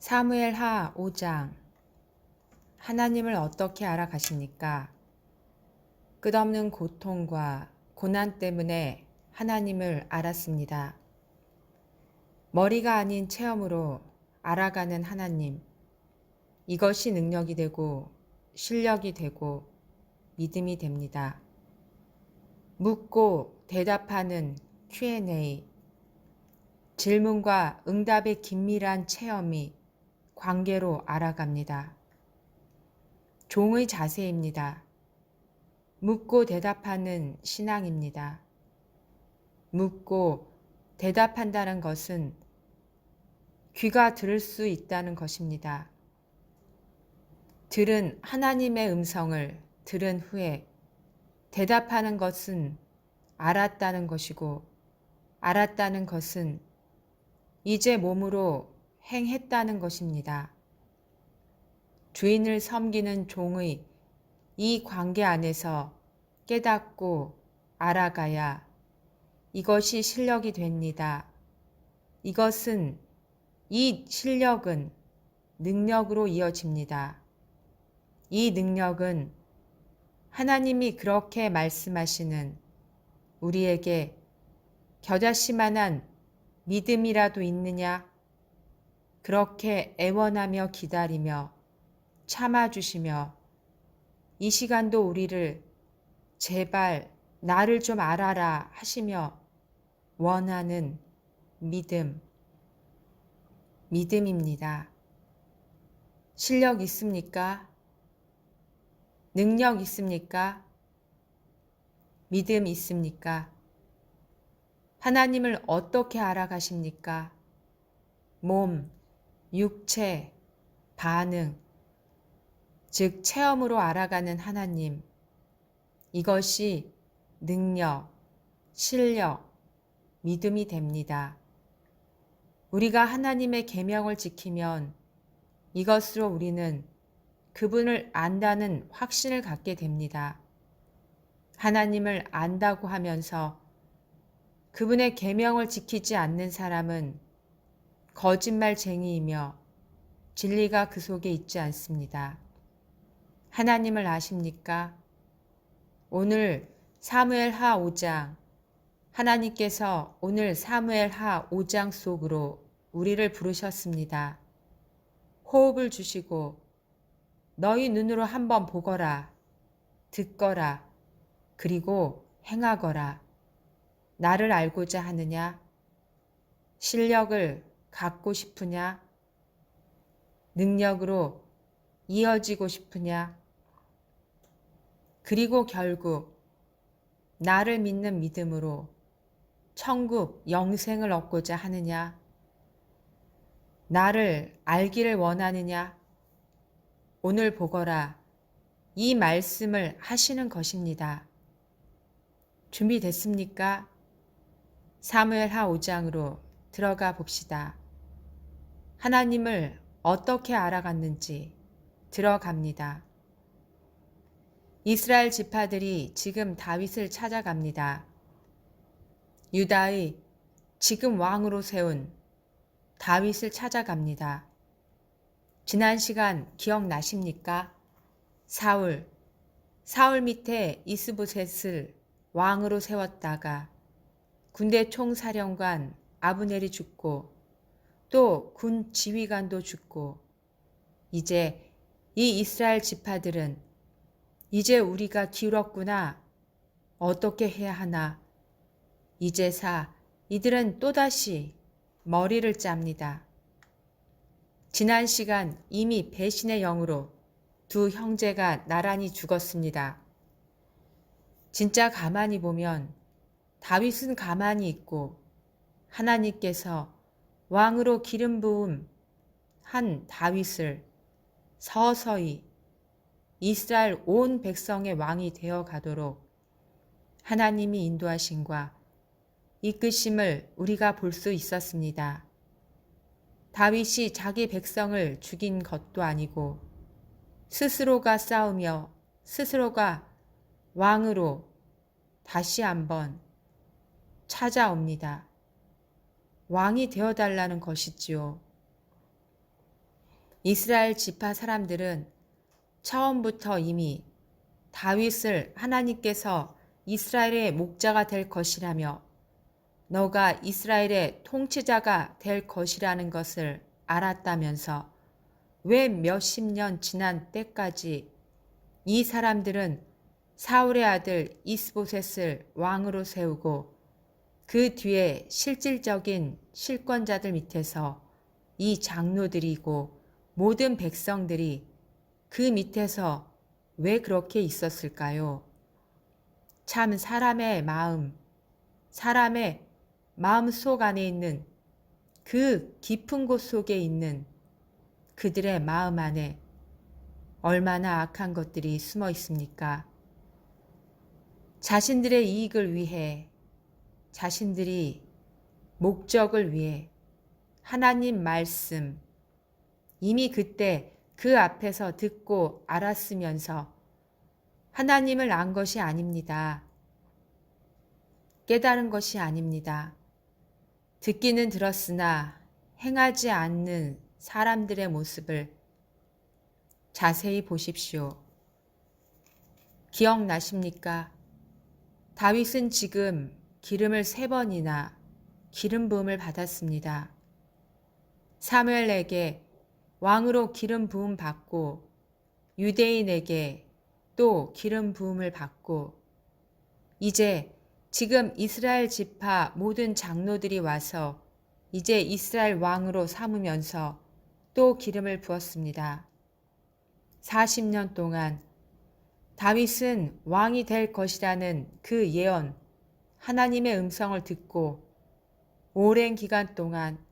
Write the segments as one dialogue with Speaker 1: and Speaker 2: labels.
Speaker 1: 사무엘하 5장. 하나님을 어떻게 알아가십니까? 끝없는 고통과 고난 때문에 하나님을 알았습니다. 머리가 아닌 체험으로 알아가는 하나님. 이것이 능력이 되고 실력이 되고 믿음이 됩니다. 묻고 대답하는 Q&A. 질문과 응답의 긴밀한 체험이 관계로 알아갑니다. 종의 자세입니다. 묻고 대답하는 신앙입니다. 묻고 대답한다는 것은 귀가 들을 수 있다는 것입니다. 들은 하나님의 음성을 들은 후에 대답하는 것은 알았다는 것이고, 알았다는 것은 이제 몸으로 행했다는 것입니다. 주인을 섬기는 종의 이 관계 안에서 깨닫고 알아가야 이것이 실력이 됩니다. 이 실력은 능력으로 이어집니다. 이 능력은 하나님이 그렇게 말씀하시는 우리에게 겨자씨만한 믿음이라도 있느냐? 그렇게 애원하며 기다리며 참아주시며 이 시간도 우리를 제발 나를 좀 알아라 하시며 원하는 믿음입니다. 실력 있습니까? 능력 있습니까? 믿음 있습니까? 하나님을 어떻게 알아가십니까? 몸, 육체, 반응, 즉 체험으로 알아가는 하나님. 이것이 능력, 실력, 믿음이 됩니다. 우리가 하나님의 계명을 지키면 이것으로 우리는 그분을 안다는 확신을 갖게 됩니다. 하나님을 안다고 하면서 그분의 계명을 지키지 않는 사람은 거짓말쟁이이며 진리가 그 속에 있지 않습니다. 하나님을 아십니까? 오늘 사무엘하 5장, 하나님께서 오늘 사무엘하 5장 속으로 우리를 부르셨습니다. 호흡을 주시고 너희 눈으로 한번 보거라, 듣거라, 그리고 행하거라. 나를 알고자 하느냐? 실력을 갖고 싶으냐? 능력으로 이어지고 싶으냐? 그리고 결국 나를 믿는 믿음으로 천국 영생을 얻고자 하느냐? 나를 알기를 원하느냐? 오늘 보거라. 이 말씀을 하시는 것입니다. 준비됐습니까? 사무엘하 5장으로 들어가 봅시다. 하나님을 어떻게 알아갔는지 들어갑니다. 이스라엘 지파들이 지금 다윗을 찾아갑니다. 유다의 지금 왕으로 세운 다윗을 찾아갑니다. 지난 시간 기억나십니까? 사울 밑에 이스보셋을 왕으로 세웠다가 군대 총사령관 아브넬이 죽고 또 군 지휘관도 죽고 이제 이 이스라엘 지파들은 이제 우리가 기울었구나. 어떻게 해야 하나. 이제사 이들은 또다시 머리를 짭니다. 지난 시간 이미 배신의 영으로 두 형제가 나란히 죽었습니다. 진짜 가만히 보면 다윗은 가만히 있고 하나님께서 왕으로 기름 부음 한 다윗을 서서히 이스라엘 온 백성의 왕이 되어 가도록 하나님이 인도하심과 이끄심을 우리가 볼 수 있었습니다. 다윗이 자기 백성을 죽인 것도 아니고 스스로가 싸우며 스스로가 왕으로 다시 한번 찾아옵니다. 왕이 되어달라는 것이지요. 이스라엘 지파 사람들은 처음부터 이미 다윗을 하나님께서 이스라엘의 목자가 될 것이라며 너가 이스라엘의 통치자가 될 것이라는 것을 알았다면서 왜 몇십 년 지난 때까지 이 사람들은 사울의 아들 이스보셋을 왕으로 세우고 그 뒤에 실질적인 실권자들 밑에서 이 장로들이고 모든 백성들이 그 밑에서 왜 그렇게 있었을까요? 참 사람의 마음속 안에 있는 그 깊은 곳 속에 있는 그들의 마음 안에 얼마나 악한 것들이 숨어 있습니까? 자신들의 이익을 위해, 자신들이 목적을 위해 하나님 말씀, 이미 그때 그 앞에서 듣고 알았으면서 하나님을 안 것이 아닙니다. 깨달은 것이 아닙니다. 듣기는 들었으나 행하지 않는 사람들의 모습을 자세히 보십시오. 기억나십니까? 다윗은 지금 기름을 3번이나 기름 부음을 받았습니다. 사무엘에게 왕으로 기름 부음 받고 유대인에게 또 기름 부음을 받고 이제 지금 이스라엘 지파 모든 장로들이 와서 이제 이스라엘 왕으로 삼으면서 또 기름을 부었습니다. 40년 동안 다윗은 왕이 될 것이라는 그 예언, 하나님의 음성을 듣고 오랜 기간 동안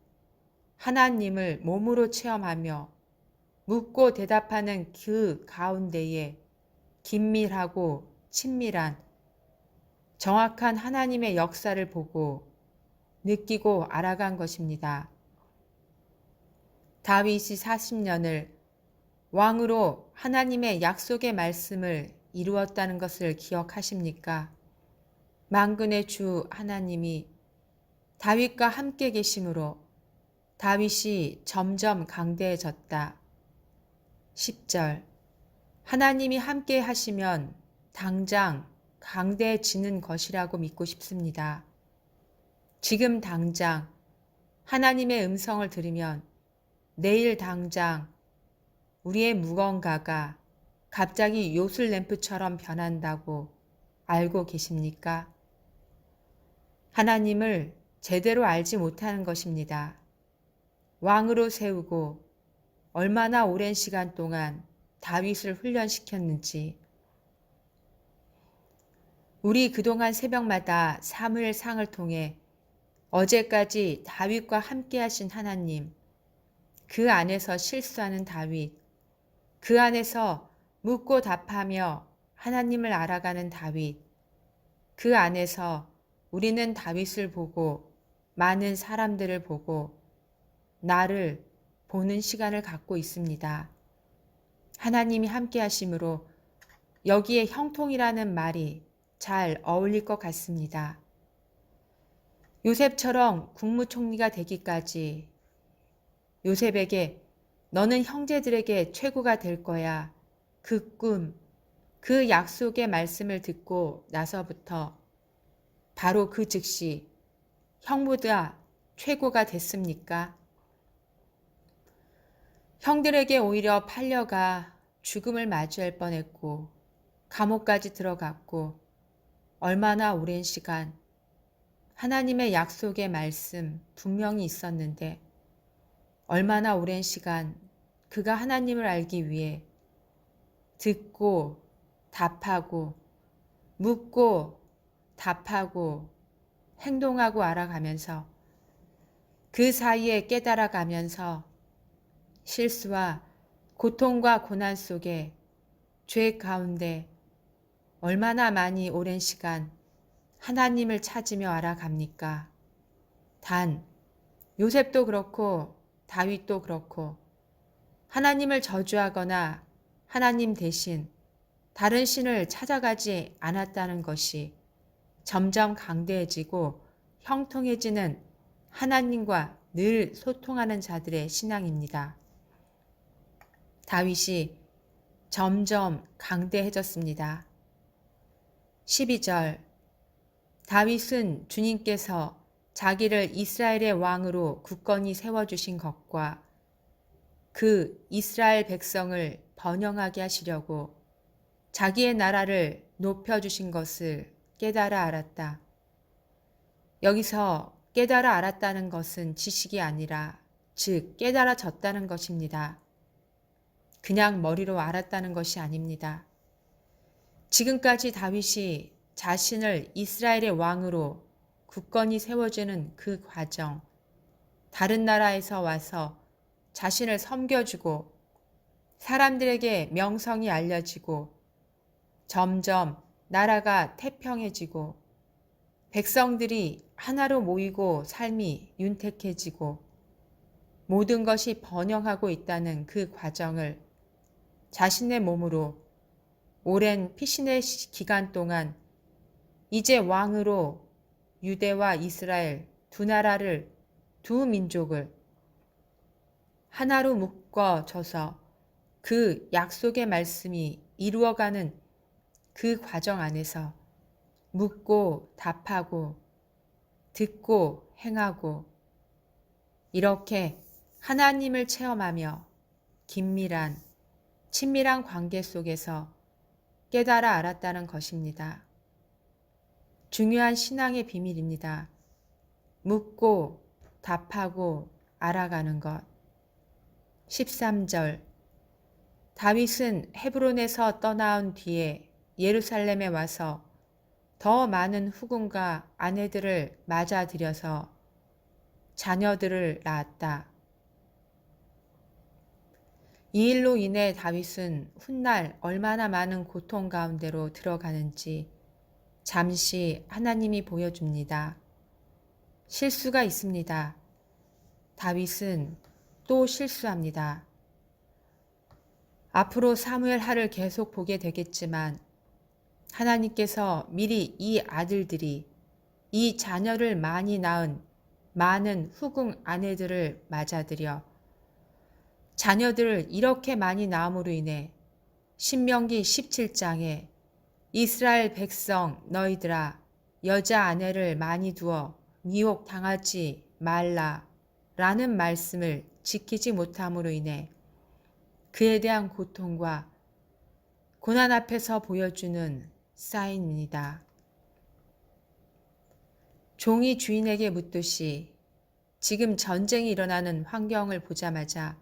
Speaker 1: 하나님을 몸으로 체험하며 묻고 대답하는 그 가운데에 긴밀하고 친밀한 정확한 하나님의 역사를 보고 느끼고 알아간 것입니다. 다윗이 40년을 왕으로 하나님의 약속의 말씀을 이루었다는 것을 기억하십니까? 만군의 주 하나님이 다윗과 함께 계심으로 다윗이 점점 강대해졌다. 10절 하나님이 함께 하시면 당장 강대해지는 것이라고 믿고 싶습니다. 지금 당장 하나님의 음성을 들으면 내일 당장 우리의 무언가가 갑자기 요술램프처럼 변한다고 알고 계십니까? 하나님을 제대로 알지 못하는 것입니다. 왕으로 세우고 얼마나 오랜 시간 동안 다윗을 훈련시켰는지 우리 그동안 새벽마다 사무엘상을 통해 어제까지 다윗과 함께 하신 하나님, 그 안에서 실수하는 다윗, 그 안에서 묻고 답하며 하나님을 알아가는 다윗, 그 안에서 우리는 다윗을 보고 많은 사람들을 보고 나를 보는 시간을 갖고 있습니다. 하나님이 함께 하심으로 여기에 형통이라는 말이 잘 어울릴 것 같습니다. 요셉처럼 국무총리가 되기까지 요셉에게 너는 형제들에게 최고가 될 거야. 그 꿈, 그 약속의 말씀을 듣고 나서부터 바로 그 즉시 형보다 최고가 됐습니까? 형들에게 오히려 팔려가 죽음을 맞이할 뻔했고 감옥까지 들어갔고 얼마나 오랜 시간 하나님의 약속의 말씀 분명히 있었는데 얼마나 오랜 시간 그가 하나님을 알기 위해 듣고 답하고 묻고 답하고 행동하고 알아가면서 그 사이에 깨달아가면서 실수와 고통과 고난 속에 죄 가운데 얼마나 많이 오랜 시간 하나님을 찾으며 알아갑니까? 단 요셉도 그렇고 다윗도 그렇고 하나님을 저주하거나 하나님 대신 다른 신을 찾아가지 않았다는 것이 점점 강대해지고 형통해지는 하나님과 늘 소통하는 자들의 신앙입니다. 다윗이 점점 강대해졌습니다. 12절 다윗은 주님께서 자기를 이스라엘의 왕으로 굳건히 세워주신 것과 그 이스라엘 백성을 번영하게 하시려고 자기의 나라를 높여주신 것을 깨달아 알았다. 여기서 깨달아 알았다는 것은 지식이 아니라 즉 깨달아졌다는 것입니다. 그냥 머리로 알았다는 것이 아닙니다. 지금까지 다윗이 자신을 이스라엘의 왕으로 굳건히 세워주는 그 과정, 다른 나라에서 와서 자신을 섬겨주고 사람들에게 명성이 알려지고 점점 나라가 태평해지고 백성들이 하나로 모이고 삶이 윤택해지고 모든 것이 번영하고 있다는 그 과정을 자신의 몸으로 오랜 피신의 기간 동안 이제 왕으로 유대와 이스라엘 두 나라를 두 민족을 하나로 묶어져서 그 약속의 말씀이 이루어가는 그 과정 안에서 묻고 답하고 듣고 행하고 이렇게 하나님을 체험하며 긴밀한 친밀한 관계 속에서 깨달아 알았다는 것입니다. 중요한 신앙의 비밀입니다. 묻고 답하고 알아가는 것. 13절 다윗은 헤브론에서 떠나온 뒤에 예루살렘에 와서 더 많은 후궁과 아내들을 맞아들여서 자녀들을 낳았다. 이 일로 인해 다윗은 훗날 얼마나 많은 고통 가운데로 들어가는지 잠시 하나님이 보여줍니다. 실수가 있습니다. 다윗은 또 실수합니다. 앞으로 사무엘하를 계속 보게 되겠지만 하나님께서 미리 이 아들들이 이 자녀를 많이 낳은 많은 후궁 아내들을 맞아들여 자녀들을 이렇게 많이 낳음으로 인해 신명기 17장에 이스라엘 백성 너희들아 여자 아내를 많이 두어 미혹당하지 말라 라는 말씀을 지키지 못함으로 인해 그에 대한 고통과 고난 앞에서 보여주는 사인입니다. 종이 주인에게 묻듯이 지금 전쟁이 일어나는 환경을 보자마자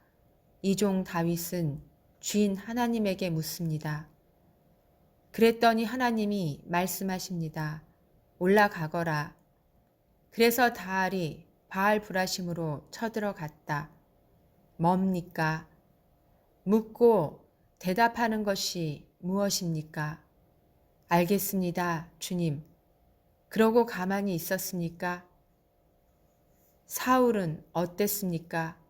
Speaker 1: 이 종 다윗은 주인 하나님에게 묻습니다. 그랬더니 하나님이 말씀하십니다. 올라가거라. 그래서 다알이 바알 브라심으로 쳐들어갔다. 뭡니까? 묻고 대답하는 것이 무엇입니까? 알겠습니다, 주님. 그러고 가만히 있었습니까? 사울은 어땠습니까?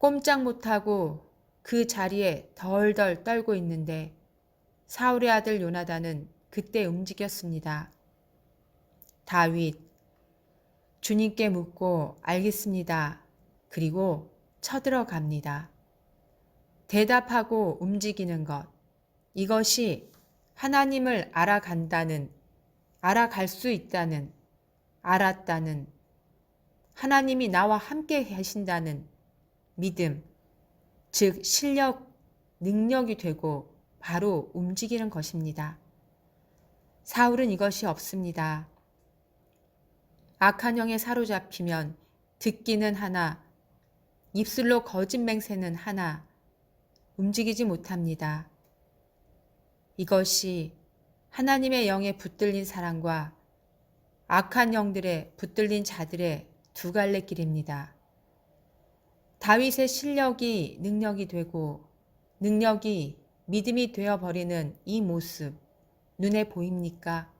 Speaker 1: 꼼짝 못하고 그 자리에 덜덜 떨고 있는데 사울의 아들 요나단은 그때 움직였습니다. 다윗, 주님께 묻고 알겠습니다. 그리고 쳐들어갑니다. 대답하고 움직이는 것, 이것이 하나님을 알아간다는, 알아갈 수 있다는, 알았다는, 하나님이 나와 함께 계신다는 믿음, 즉 실력, 능력이 되고 바로 움직이는 것입니다. 사울은 이것이 없습니다. 악한 영에 사로잡히면 듣기는 하나, 입술로 거짓 맹세는 하나, 움직이지 못합니다. 이것이 하나님의 영에 붙들린 사람과 악한 영들에 붙들린 자들의 두 갈래 길입니다. 다윗의 실력이 능력이 되고 능력이 믿음이 되어버리는 이 모습 눈에 보입니까?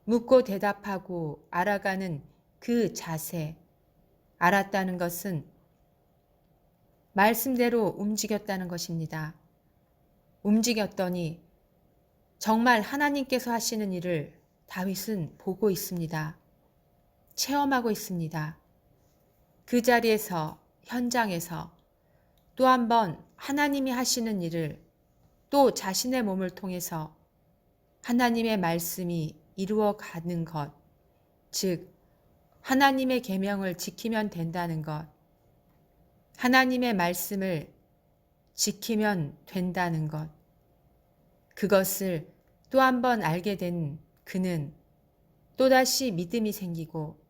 Speaker 1: 묻고 대답하고 알아가는 그 자세, 알았다는 것은 말씀대로 움직였다는 것입니다. 움직였더니 정말 하나님께서 하시는 일을 다윗은 보고 있습니다. 체험하고 있습니다. 그 자리에서, 현장에서 또 한 번 하나님이 하시는 일을 또 자신의 몸을 통해서 하나님의 말씀이 이루어가는 것, 즉 하나님의 계명을 지키면 된다는 것, 하나님의 말씀을 지키면 된다는 것, 그것을 또 한 번 알게 된 그는 또다시 믿음이 생기고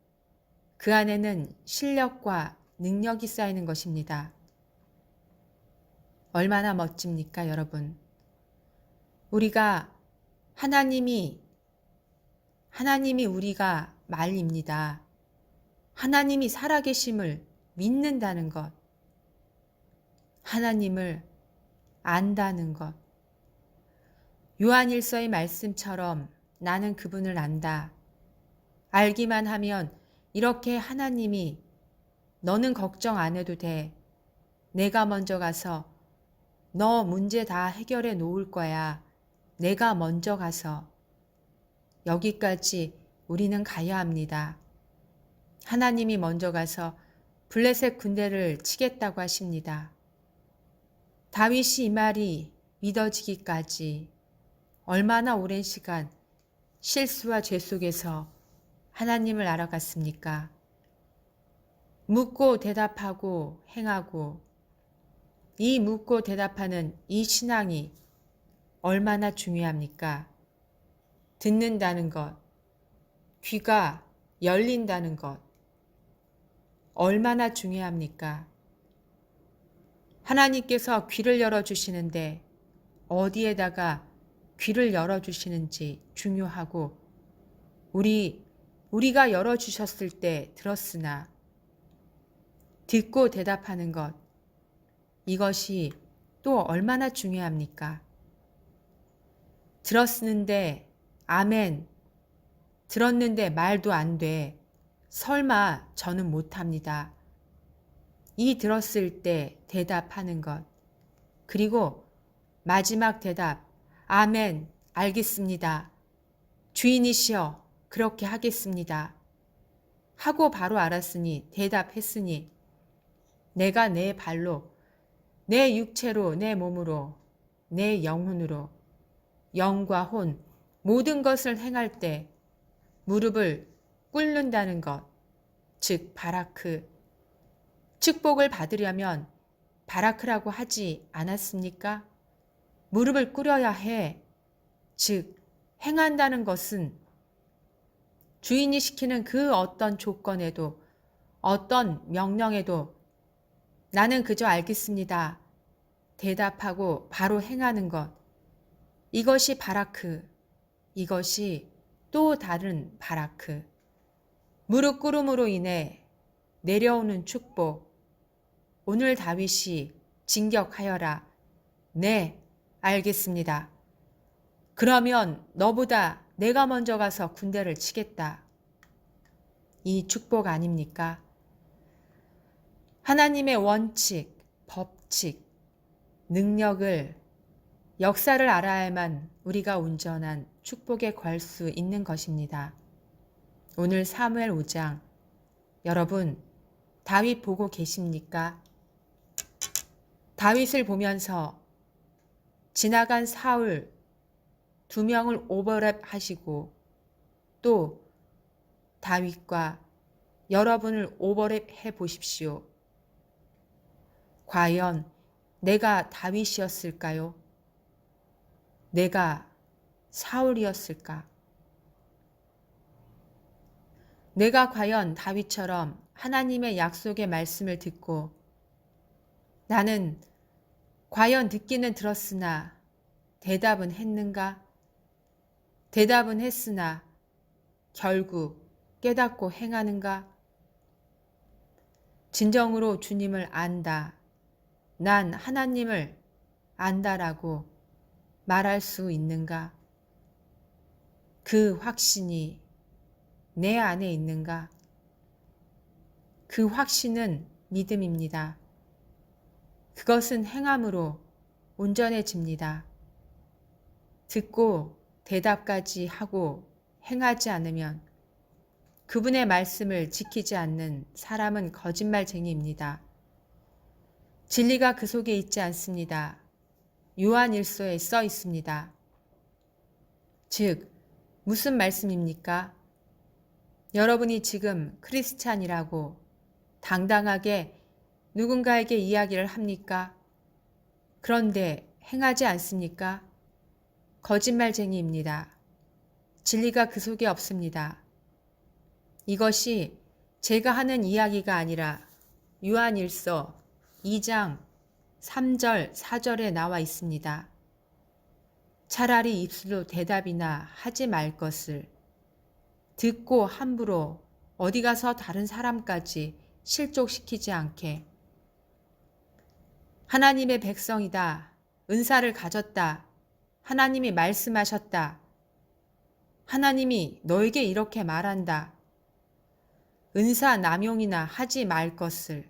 Speaker 1: 그 안에는 실력과 능력이 쌓이는 것입니다. 얼마나 멋집니까, 여러분? 우리가 하나님이 우리가 말입니다. 하나님이 살아계심을 믿는다는 것, 하나님을 안다는 것. 요한일서의 말씀처럼 나는 그분을 안다. 알기만 하면 이렇게 하나님이 너는 걱정 안 해도 돼. 내가 먼저 가서 너 문제 다 해결해 놓을 거야. 내가 먼저 가서. 여기까지 우리는 가야 합니다. 하나님이 먼저 가서 블레셋 군대를 치겠다고 하십니다. 다윗이 이 말이 믿어지기까지 얼마나 오랜 시간 실수와 죄 속에서 하나님을 알아갔습니까? 묻고 대답하고 행하고 이 묻고 대답하는 이 신앙이 얼마나 중요합니까? 듣는다는 것, 귀가 열린다는 것, 얼마나 중요합니까? 하나님께서 귀를 열어주시는데 어디에다가 귀를 열어주시는지 중요하고 우리가 열어주셨을 때 들었으나 듣고 대답하는 것, 이것이 또 얼마나 중요합니까? 들었는데 아멘, 들었는데 말도 안 돼. 설마 저는 못합니다. 이 들었을 때 대답하는 것, 그리고 마지막 대답, 아멘, 알겠습니다. 주인이시여, 그렇게 하겠습니다. 하고 바로 알았으니, 대답했으니, 내가 내 발로, 내 육체로, 내 몸으로, 내 영혼으로, 영과 혼, 모든 것을 행할 때 무릎을 꿇는다는 것, 즉 바라크. 축복을 받으려면 바라크라고 하지 않았습니까? 무릎을 꿇어야 해. 즉 행한다는 것은 주인이 시키는 그 어떤 조건에도 어떤 명령에도 나는 그저 알겠습니다. 대답하고 바로 행하는 것. 이것이 바라크. 이것이 또 다른 바라크. 무릎 꿇음으로 인해 내려오는 축복. 오늘 다윗이 진격하여라. 네, 알겠습니다. 그러면 너보다 내가 먼저 가서 군대를 치겠다. 이 축복 아닙니까? 하나님의 원칙, 법칙, 능력을, 역사를 알아야만 우리가 온전한 축복에 걸 수 있는 것입니다. 오늘 사무엘 5장, 여러분 다윗 보고 계십니까? 다윗을 보면서 지나간 사울 2명을 오버랩 하시고 또 다윗과 여러분을 오버랩 해 보십시오. 과연 내가 다윗이었을까요? 내가 사울이었을까? 내가 과연 다윗처럼 하나님의 약속의 말씀을 듣고 나는 과연 듣기는 들었으나 대답은 했는가? 대답은 했으나 결국 깨닫고 행하는가? 진정으로 주님을 안다. 난 하나님을 안다라고 말할 수 있는가? 그 확신이 내 안에 있는가? 그 확신은 믿음입니다. 그것은 행함으로 온전해집니다. 듣고 대답까지 하고 행하지 않으면 그분의 말씀을 지키지 않는 사람은 거짓말쟁이입니다. 진리가 그 속에 있지 않습니다. 요한일서에 써 있습니다. 즉, 무슨 말씀입니까? 여러분이 지금 크리스찬이라고 당당하게 누군가에게 이야기를 합니까? 그런데 행하지 않습니까? 거짓말쟁이입니다. 진리가 그 속에 없습니다. 이것이 제가 하는 이야기가 아니라 요한일서 2장 3절, 4절에 나와 있습니다. 차라리 입술로 대답이나 하지 말 것을 듣고 함부로 어디 가서 다른 사람까지 실족시키지 않게. 하나님의 백성이다. 은사를 가졌다. 하나님이 말씀하셨다. 하나님이 너에게 이렇게 말한다. 은사 남용이나 하지 말 것을.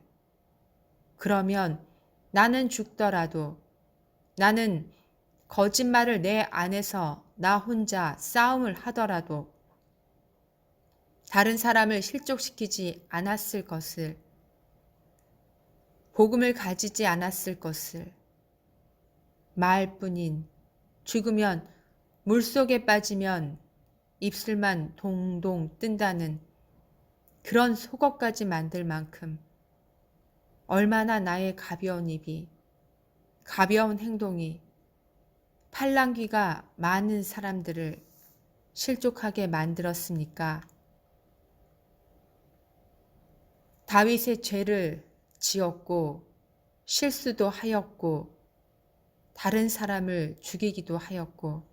Speaker 1: 그러면 나는 죽더라도, 나는 거짓말을 내 안에서 나 혼자 싸움을 하더라도 다른 사람을 실족시키지 않았을 것을, 복음을 가지지 않았을 것을, 말뿐인 죽으면 물속에 빠지면 입술만 동동 뜬다는 그런 속어까지 만들 만큼 얼마나 나의 가벼운 입이, 가벼운 행동이 팔랑귀가 많은 사람들을 실족하게 만들었습니까? 다윗의 죄를 지었고 실수도 하였고 다른 사람을 죽이기도 하였고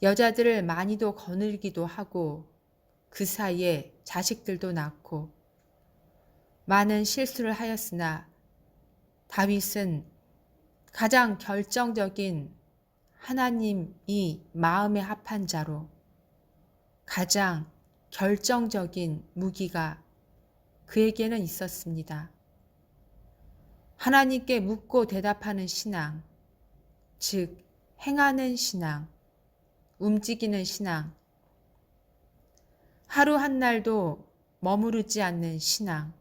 Speaker 1: 여자들을 많이도 거늘기도 하고 그 사이에 자식들도 낳고 많은 실수를 하였으나 다윗은 가장 결정적인 하나님이 마음에 합한 자로 가장 결정적인 무기가 그에게는 있었습니다. 하나님께 묻고 대답하는 신앙, 즉 행하는 신앙, 움직이는 신앙, 하루 한 날도 머무르지 않는 신앙,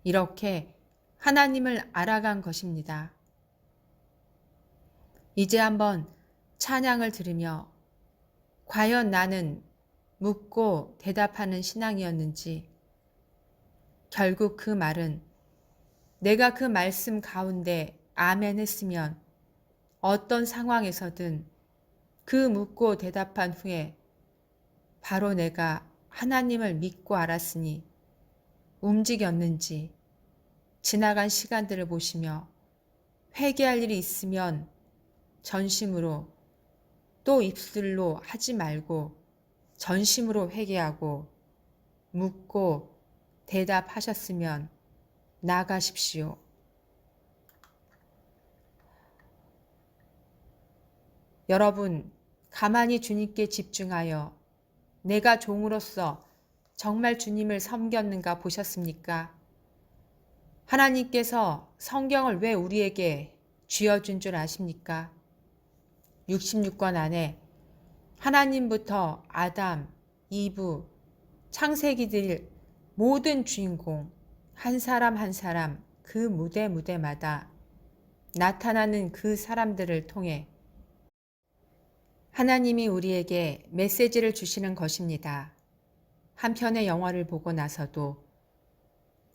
Speaker 1: 이렇게 하나님을 알아간 것입니다. 이제 한번 찬양을 들으며 과연 나는 묻고 대답하는 신앙이었는지, 결국 그 말은 내가 그 말씀 가운데 아멘 했으면 어떤 상황에서든 그 묻고 대답한 후에 바로 내가 하나님을 믿고 알았으니 움직였는지 지나간 시간들을 보시며 회개할 일이 있으면 전심으로 또 입술로 하지 말고 전심으로 회개하고 묻고 대답하셨으면 나가십시오. 여러분, 가만히 주님께 집중하여 내가 종으로서 정말 주님을 섬겼는가 보셨습니까? 하나님께서 성경을 왜 우리에게 쥐어준 줄 아십니까? 66권 안에 하나님부터 아담, 이브, 창세기들 모든 주인공 한 사람 한 사람 그 무대마다 나타나는 그 사람들을 통해 하나님이 우리에게 메시지를 주시는 것입니다. 한 편의 영화를 보고 나서도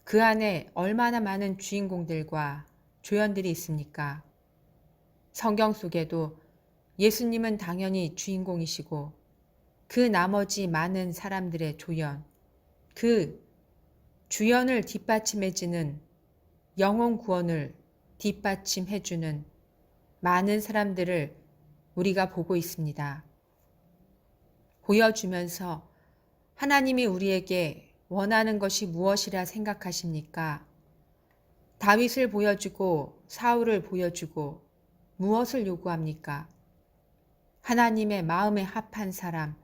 Speaker 1: 그 안에 얼마나 많은 주인공들과 조연들이 있습니까? 성경 속에도 예수님은 당연히 주인공이시고 그 나머지 많은 사람들의 조연, 그 주연을 뒷받침해주는 영혼 구원을 뒷받침해주는 많은 사람들을 우리가 보고 있습니다. 보여주면서 하나님이 우리에게 원하는 것이 무엇이라 생각하십니까? 다윗을 보여주고 사울을 보여주고 무엇을 요구합니까? 하나님의 마음에 합한 사람,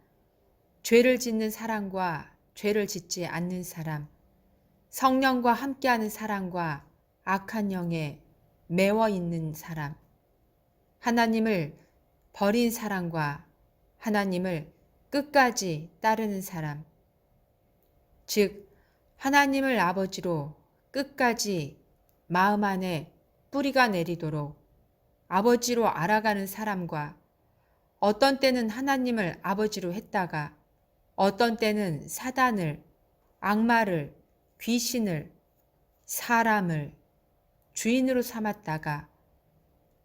Speaker 1: 죄를 짓는 사람과 죄를 짓지 않는 사람, 성령과 함께하는 사람과 악한 영에 매워 있는 사람, 하나님을 버린 사람과 하나님을 끝까지 따르는 사람, 즉 하나님을 아버지로 끝까지 마음 안에 뿌리가 내리도록 아버지로 알아가는 사람과 어떤 때는 하나님을 아버지로 했다가 어떤 때는 사단을, 악마를, 귀신을, 사람을 주인으로 삼았다가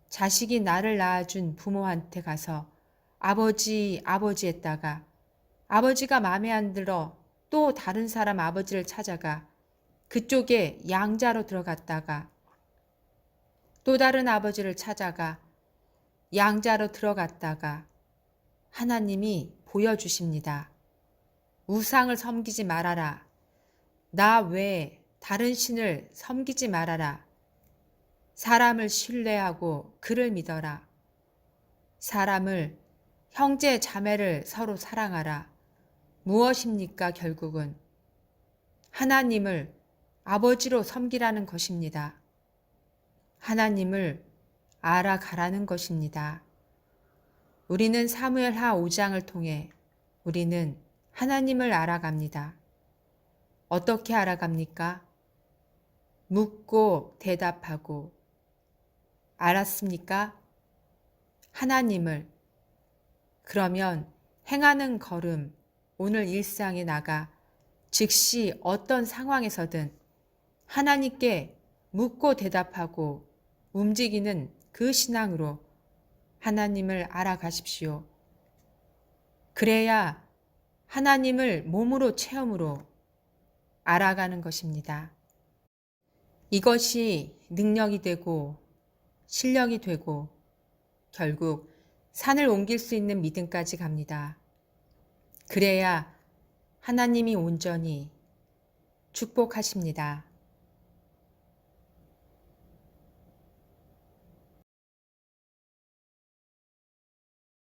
Speaker 1: 자식이 나를 낳아준 부모한테 가서 아버지, 아버지 했다가 아버지가 마음에 안 들어 또 다른 사람 아버지를 찾아가 그쪽에 양자로 들어갔다가 또 다른 아버지를 찾아가 양자로 들어갔다가 하나님이 보여주십니다. 우상을 섬기지 말아라. 나 외에 다른 신을 섬기지 말아라. 사람을 신뢰하고 그를 믿어라. 사람을 형제 자매를 서로 사랑하라. 무엇입니까 결국은? 하나님을 아버지로 섬기라는 것입니다. 하나님을 알아가라는 것입니다. 우리는 사무엘하 5장을 통해 우리는 하나님을 알아갑니다. 어떻게 알아갑니까? 묻고 대답하고. 알았습니까? 하나님을. 그러면 행하는 걸음, 오늘 일상에 나가 즉시 어떤 상황에서든 하나님께 묻고 대답하고 움직이는 그 신앙으로 하나님을 알아가십시오. 그래야 하나님을 몸으로 체험으로 알아가는 것입니다. 이것이 능력이 되고 실력이 되고 결국 산을 옮길 수 있는 믿음까지 갑니다. 그래야 하나님이 온전히 축복하십니다.